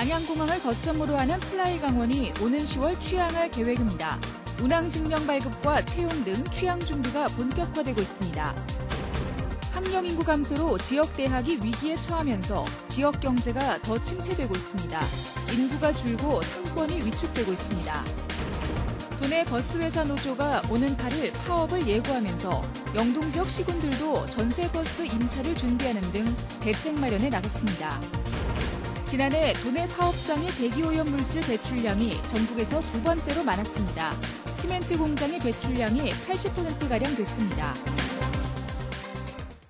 양양공항을 거점으로 하는 플라이강원이 오는 10월 취항할 계획입니다. 운항 증명 발급과 채용 등 취항 준비가 본격화되고 있습니다. 학령 인구 감소로 지역 대학이 위기에 처하면서 지역 경제가 더 침체되고 있습니다. 인구가 줄고 상권이 위축되고 있습니다. 도내 버스회사 노조가 오는 8일 파업을 예고하면서 영동 지역 시군들도 전세버스 임차를 준비하는 등 대책 마련에 나섰습니다. 지난해 도내 사업장의 대기오염 물질 배출량이 전국에서 두 번째로 많았습니다. 시멘트 공장의 배출량이 80%가량 됐습니다.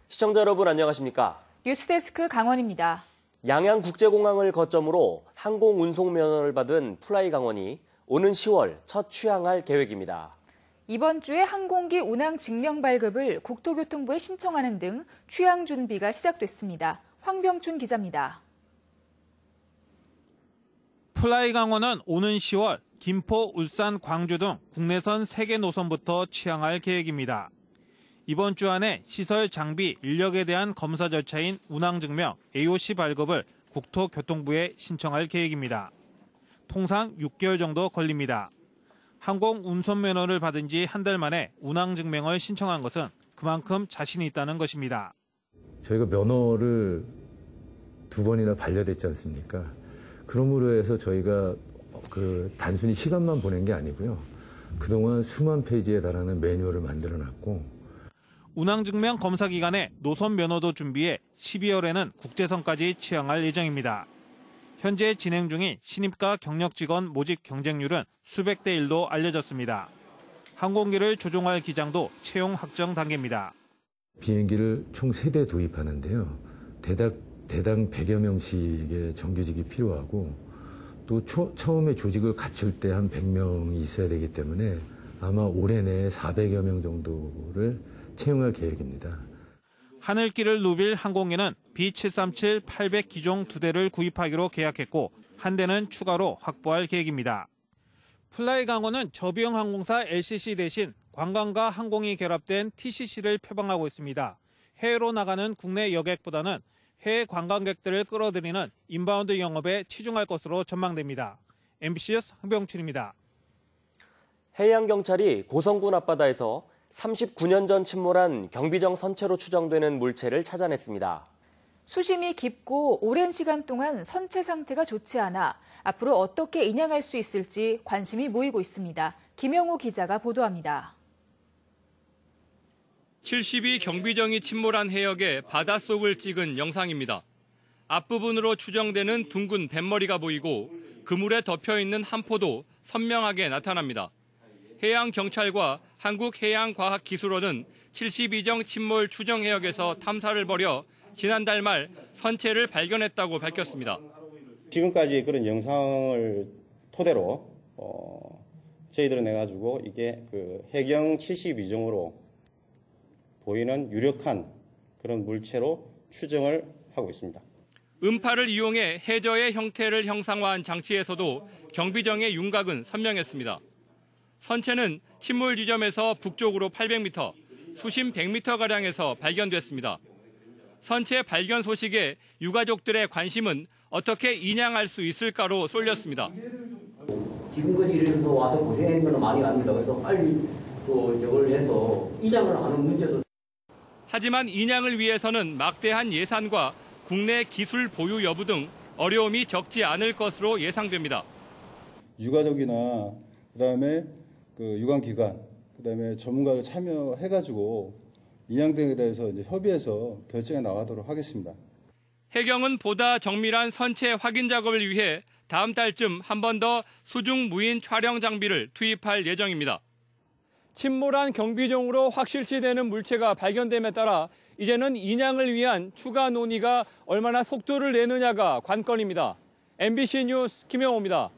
시청자 여러분 안녕하십니까? 뉴스데스크 강원입니다. 양양국제공항을 거점으로 항공운송 면허를 받은 플라이강원이 오는 10월 첫 취항할 계획입니다. 이번 주에 항공기 운항 증명 발급을 국토교통부에 신청하는 등 취항 준비가 시작됐습니다. 황병춘 기자입니다. 플라이강원은 오는 10월 김포, 울산, 광주 등 국내선 3개 노선부터 취항할 계획입니다. 이번 주 안에 시설, 장비, 인력에 대한 검사 절차인 운항증명 AOC 발급을 국토교통부에 신청할 계획입니다. 통상 6개월 정도 걸립니다. 항공 운송면허를 받은 지 한 달 만에 운항증명을 신청한 것은 그만큼 자신이 있다는 것입니다. 저희가 면허를 2번이나 반려됐지 않습니까? 그러므로 해서 저희가 단순히 시간만 보낸 게 아니고요. 그동안 수만 페이지에 달하는 매뉴얼을 만들어놨고 운항증명 검사 기간에 노선 면허도 준비해 12월에는 국제선까지 취항할 예정입니다. 현재 진행 중인 신입과 경력 직원 모집 경쟁률은 수백 대 1로 알려졌습니다. 항공기를 조종할 기장도 채용 확정 단계입니다. 비행기를 총 3대 도입하는데요. 대당 100여 명씩의 정규직이 필요하고 또 처음에 조직을 갖출 때 한 100명이 있어야 되기 때문에 아마 올해 내에 400여 명 정도를 채용할 계획입니다. 하늘길을 누빌 항공기는 B737 800 기종 2대를 구입하기로 계약했고 한 대는 추가로 확보할 계획입니다. 플라이강원은 저비용 항공사 LCC 대신 관광과 항공이 결합된 TCC를 표방하고 있습니다. 해외로 나가는 국내 여객보다는 해외 관광객들을 끌어들이는 인바운드 영업에 치중할 것으로 전망됩니다. MBC 뉴스 황병춘입니다. 해양경찰이 고성군 앞바다에서 39년 전 침몰한 경비정 선체로 추정되는 물체를 찾아냈습니다. 수심이 깊고 오랜 시간 동안 선체 상태가 좋지 않아 앞으로 어떻게 인양할 수 있을지 관심이 모이고 있습니다. 김영호 기자가 보도합니다. 72 경비정이 침몰한 해역의 바닷속을 찍은 영상입니다. 앞부분으로 추정되는 둥근 뱃머리가 보이고 그물에 덮여있는 한포도 선명하게 나타납니다. 해양경찰과 한국해양과학기술원은 72정 침몰 추정 해역에서 탐사를 벌여 지난달 말 선체를 발견했다고 밝혔습니다. 지금까지 그런 영상을 토대로 저희들은 해가지고 이게 해경 72정으로 보이는 유력한 그런 물체로 추정을 하고 있습니다. 음파를 이용해 해저의 형태를 형상화한 장치에서도 경비정의 윤곽은 선명했습니다. 선체는 침몰 지점에서 북쪽으로 800m, 수심 100m가량에서 발견됐습니다. 선체 발견 소식에 유가족들의 관심은 어떻게 인양할 수 있을까로 쏠렸습니다. 지금까지 이렇게 와서 고생한 건 많이 압니다. 그래서 빨리 저걸 해서 인양을 하는 문제도. 하지만 인양을 위해서는 막대한 예산과 국내 기술 보유 여부 등 어려움이 적지 않을 것으로 예상됩니다. 유가족이나 그다음에 유관기관, 그다음에 전문가가 참여해가지고 인양 등에 대해서 이제 협의해서 결정해 나가도록 하겠습니다. 해경은 보다 정밀한 선체 확인 작업을 위해 다음 달쯤 한 번 더 수중 무인 촬영 장비를 투입할 예정입니다. 침몰한 경비정으로 확실시되는 물체가 발견됨에 따라 이제는 인양을 위한 추가 논의가 얼마나 속도를 내느냐가 관건입니다. MBC 뉴스 김영호입니다.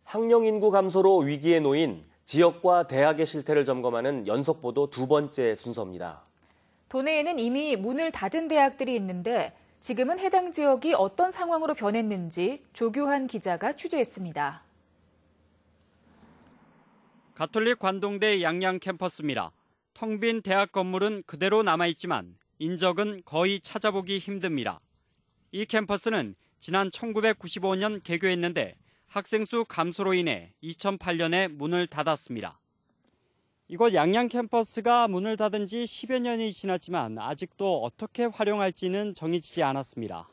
학령 인구 감소로 위기에 놓인 지역과 대학의 실태를 점검하는 연속보도 2번째 순서입니다. 도내에는 이미 문을 닫은 대학들이 있는데 지금은 해당 지역이 어떤 상황으로 변했는지 조규환 기자가 취재했습니다. 가톨릭 관동대 양양 캠퍼스입니다. 텅 빈 대학 건물은 그대로 남아있지만 인적은 거의 찾아보기 힘듭니다. 이 캠퍼스는 지난 1995년 개교했는데 학생 수 감소로 인해 2008년에 문을 닫았습니다. 이곳 양양 캠퍼스가 문을 닫은 지 10여 년이 지났지만 아직도 어떻게 활용할지는 정해지지 않았습니다.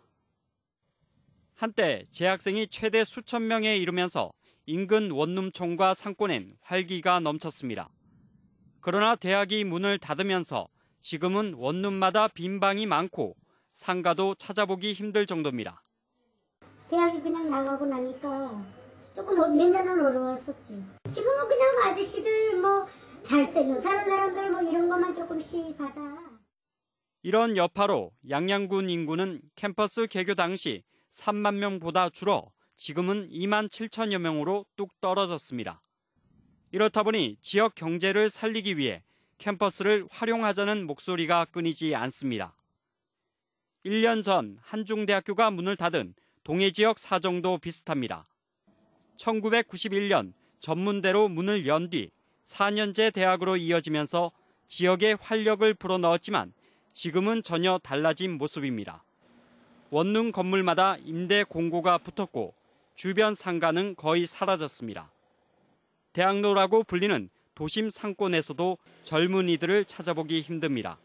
한때 재학생이 최대 수천 명에 이르면서 인근 원룸촌과 상권엔 활기가 넘쳤습니다. 그러나 대학이 문을 닫으면서 지금은 원룸마다 빈 방이 많고 상가도 찾아보기 힘들 정도입니다. 대학이 그냥 나가고 나니까 조금 몇 년은 어려웠었지. 지금은 그냥 아저씨들 달세노 사는 사람들 이런 것만 조금씩 받아. 이런 여파로 양양군 인구는 캠퍼스 개교 당시 3만 명보다 줄어 지금은 2만 7천여 명으로 뚝 떨어졌습니다. 이렇다 보니 지역 경제를 살리기 위해 캠퍼스를 활용하자는 목소리가 끊이지 않습니다. 1년 전 한중대학교가 문을 닫은 동해 지역 사정도 비슷합니다. 1991년 전문대로 문을 연 뒤 4년제 대학으로 이어지면서 지역에 활력을 불어넣었지만 지금은 전혀 달라진 모습입니다. 원룸 건물마다 임대 공고가 붙었고 주변 상가는 거의 사라졌습니다. 대학로라고 불리는 도심 상권에서도 젊은이들을 찾아보기 힘듭니다.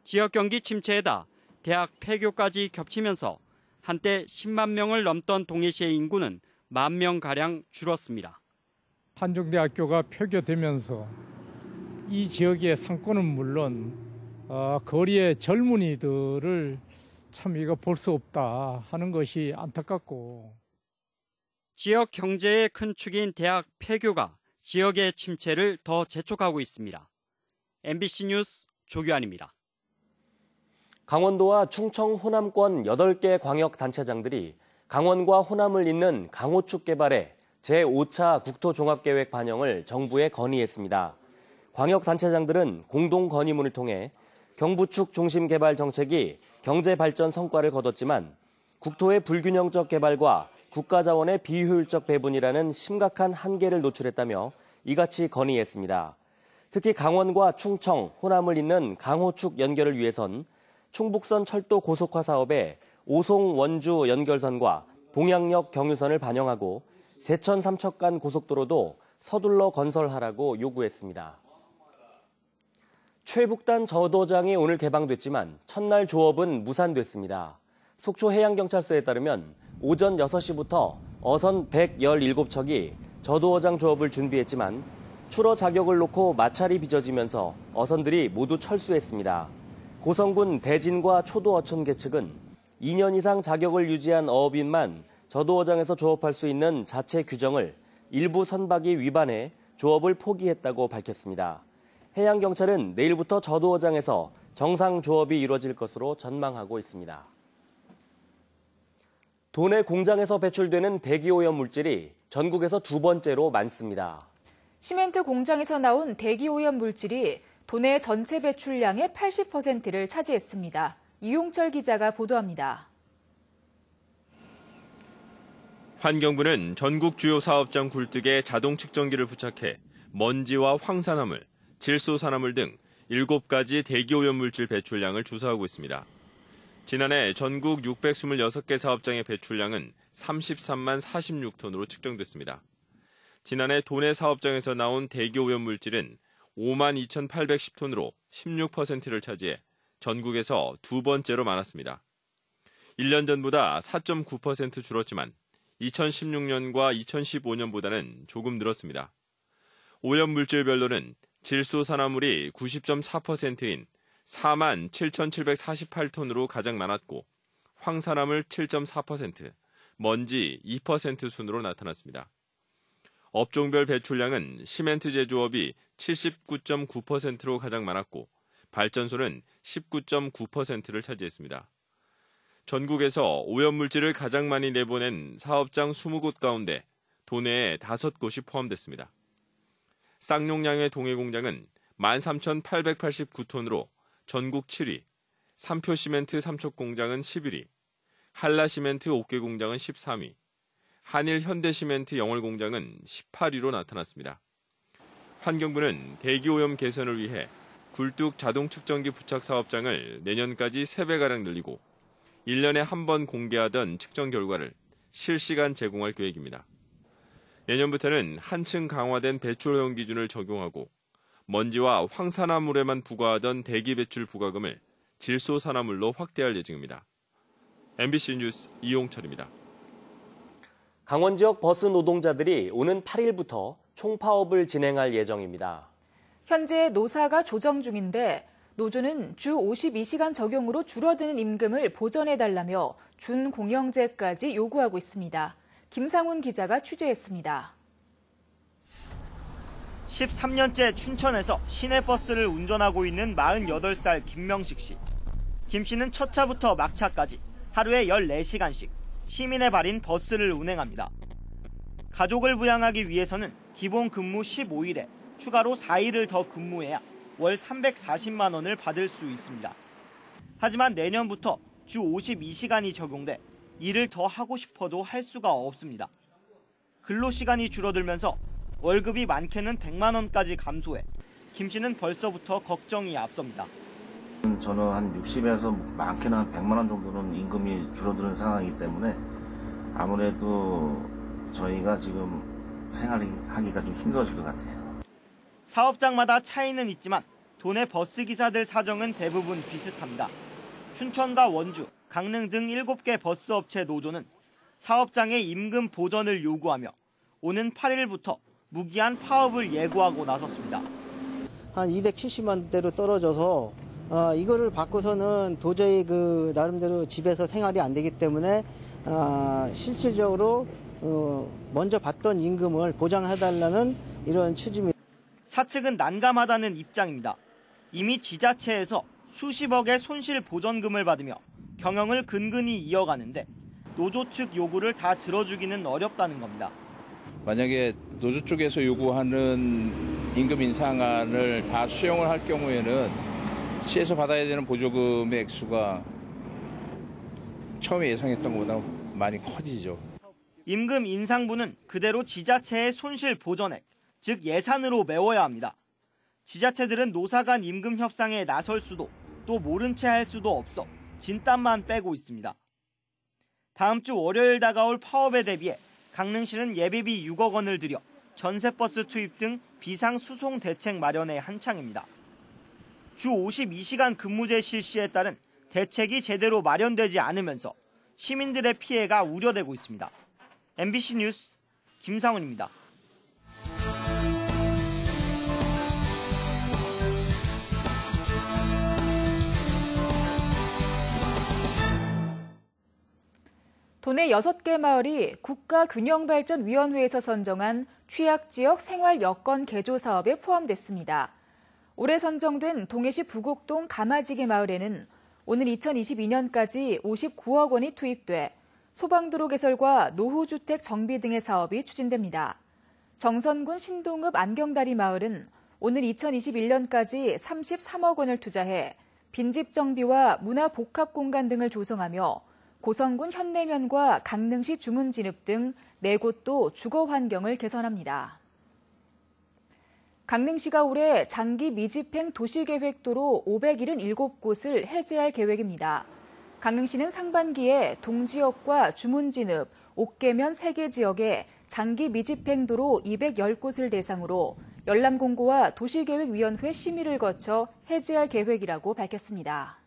지역 경기 침체에다 대학 폐교까지 겹치면서 한때 10만 명을 넘던 동해시의 인구는 1만 명가량 줄었습니다. 한중대학교가 폐교되면서 이 지역의 상권은 물론 거리의 젊은이들을 참 이거 볼 수 없다 하는 것이 안타깝고. 지역 경제의 큰 축인 대학 폐교가 지역의 침체를 더 재촉하고 있습니다. MBC 뉴스 조규환입니다. 강원도와 충청 호남권 8개 광역단체장들이 강원과 호남을 잇는 강호축 개발에 제5차 국토종합계획 반영을 정부에 건의했습니다. 광역단체장들은 공동 건의문을 통해 경부축 중심 개발 정책이 경제 발전 성과를 거뒀지만 국토의 불균형적 개발과 국가자원의 비효율적 배분이라는 심각한 한계를 노출했다며 이같이 건의했습니다. 특히 강원과 충청, 호남을 잇는 강호축 연결을 위해선 충북선 철도 고속화 사업에 오송 원주 연결선과 봉양역 경유선을 반영하고 제천 삼척간 고속도로도 서둘러 건설하라고 요구했습니다. 최북단 저도장이 오늘 개방됐지만 첫날 조업은 무산됐습니다. 속초해양경찰서에 따르면 오전 6시부터 어선 117척이 저도어장 조업을 준비했지만 출어 자격을 놓고 마찰이 빚어지면서 어선들이 모두 철수했습니다. 고성군 대진과 초도어촌계 측은 2년 이상 자격을 유지한 어업인만 저도어장에서 조업할 수 있는 자체 규정을 일부 선박이 위반해 조업을 포기했다고 밝혔습니다. 해양경찰은 내일부터 저도어장에서 정상 조업이 이루어질 것으로 전망하고 있습니다. 도내 공장에서 배출되는 대기오염 물질이 전국에서 2번째로 많습니다. 시멘트 공장에서 나온 대기오염 물질이 도내 전체 배출량의 80%를 차지했습니다. 이용철 기자가 보도합니다. 환경부는 전국 주요 사업장 굴뚝에 자동 측정기를 부착해 먼지와 황산화물, 질소산화물 등 7가지 대기오염 물질 배출량을 조사하고 있습니다. 지난해 전국 626개 사업장의 배출량은 33만 46톤으로 측정됐습니다. 지난해 도내 사업장에서 나온 대기오염 물질은 5만 2,810톤으로 16%를 차지해 전국에서 2번째로 많았습니다. 1년 전보다 4.9% 줄었지만 2016년과 2015년보다는 조금 늘었습니다. 오염 물질별로는 질소산화물이 90.4%인 4만 7,748톤으로 가장 많았고 황산화물 7.4%, 먼지 2% 순으로 나타났습니다. 업종별 배출량은 시멘트 제조업이 79.9%로 가장 많았고 발전소는 19.9%를 차지했습니다. 전국에서 오염물질을 가장 많이 내보낸 사업장 20곳 가운데 도내에 5곳이 포함됐습니다. 쌍용량의 동해공장은 13,889톤으로 전국 7위, 삼표시멘트 삼척공장은 11위, 한라시멘트 옥계공장은 13위, 한일현대시멘트 영월공장은 18위로 나타났습니다. 환경부는 대기오염 개선을 위해 굴뚝 자동 측정기 부착 사업장을 내년까지 3배가량 늘리고 1년에 한 번 공개하던 측정 결과를 실시간 제공할 계획입니다. 내년부터는 한층 강화된 배출허용 기준을 적용하고 먼지와 황산화물에만 부과하던 대기 배출 부과금을 질소산화물로 확대할 예정입니다. MBC 뉴스 이용철입니다. 강원 지역 버스 노동자들이 오는 8일부터 총파업을 진행할 예정입니다. 현재 노사가 조정 중인데 노조는 주 52시간 적용으로 줄어드는 임금을 보전해달라며 준공영제까지 요구하고 있습니다. 김상훈 기자가 취재했습니다. 13년째 춘천에서 시내버스를 운전하고 있는 48살 김명식 씨. 김 씨는 첫 차부터 막차까지 하루에 14시간씩 시민의 발인 버스를 운행합니다. 가족을 부양하기 위해서는 기본 근무 15일에 추가로 4일을 더 근무해야 월 340만 원을 받을 수 있습니다. 하지만 내년부터 주 52시간이 적용돼 일을 더 하고 싶어도 할 수가 없습니다. 근로시간이 줄어들면서 월급이 많게는 100만 원까지 감소해 김 씨는 벌써부터 걱정이 앞섭니다. 저는 한 60에서 많게는 한 100만 원 정도는 임금이 줄어드는 상황이기 때문에 아무래도 저희가 지금 생활하기가 좀 힘들어질 것 같아요. 사업장마다 차이는 있지만 도내 버스기사들 사정은 대부분 비슷합니다. 춘천과 원주, 강릉 등 7개 버스업체 노조는 사업장의 임금 보전을 요구하며 오는 8일부터 무기한 파업을 예고하고 나섰습니다. 한 270만 대로 떨어져서 이거를 바꿔서는 도저히 나름대로 집에서 생활이 안 되기 때문에 실질적으로 먼저 받던 임금을 보장해달라는 이런 취지입니다. 사측은 난감하다는 입장입니다. 이미 지자체에서 수십억의 손실 보전금을 받으며 경영을 근근히 이어가는데 노조 측 요구를 다 들어주기는 어렵다는 겁니다. 만약에 노조 쪽에서 요구하는 임금 인상안을 다 수용을 할 경우에는 시에서 받아야 되는 보조금의 액수가 처음에 예상했던 것보다 많이 커지죠. 임금 인상분은 그대로 지자체의 손실 보전액, 즉 예산으로 메워야 합니다. 지자체들은 노사 간 임금 협상에 나설 수도 또 모른 채 할 수도 없어 진땀만 빼고 있습니다. 다음 주 월요일 다가올 파업에 대비해 강릉시는 예비비 6억 원을 들여 전세버스 투입 등 비상수송 대책 마련에 한창입니다. 주 52시간 근무제 실시에 따른 대책이 제대로 마련되지 않으면서 시민들의 피해가 우려되고 있습니다. MBC 뉴스 김상훈입니다. 도내 6개 마을이 국가균형발전위원회에서 선정한 취약지역 생활여건 개조 사업에 포함됐습니다. 올해 선정된 동해시 부곡동 가마지기 마을에는 오는 2022년까지 59억 원이 투입돼 소방도로 개설과 노후주택 정비 등의 사업이 추진됩니다. 정선군 신동읍 안경다리 마을은 오는 2021년까지 33억 원을 투자해 빈집 정비와 문화복합공간 등을 조성하며 고성군 현내면과 강릉시 주문진읍 등 4곳도 주거 환경을 개선합니다. 강릉시가 올해 장기 미집행 도시계획도로 577곳을 해제할 계획입니다. 강릉시는 상반기에 동지역과 주문진읍, 옥계면 3개 지역에 장기 미집행도로 210곳을 대상으로 열람공고와 도시계획위원회 심의를 거쳐 해제할 계획이라고 밝혔습니다.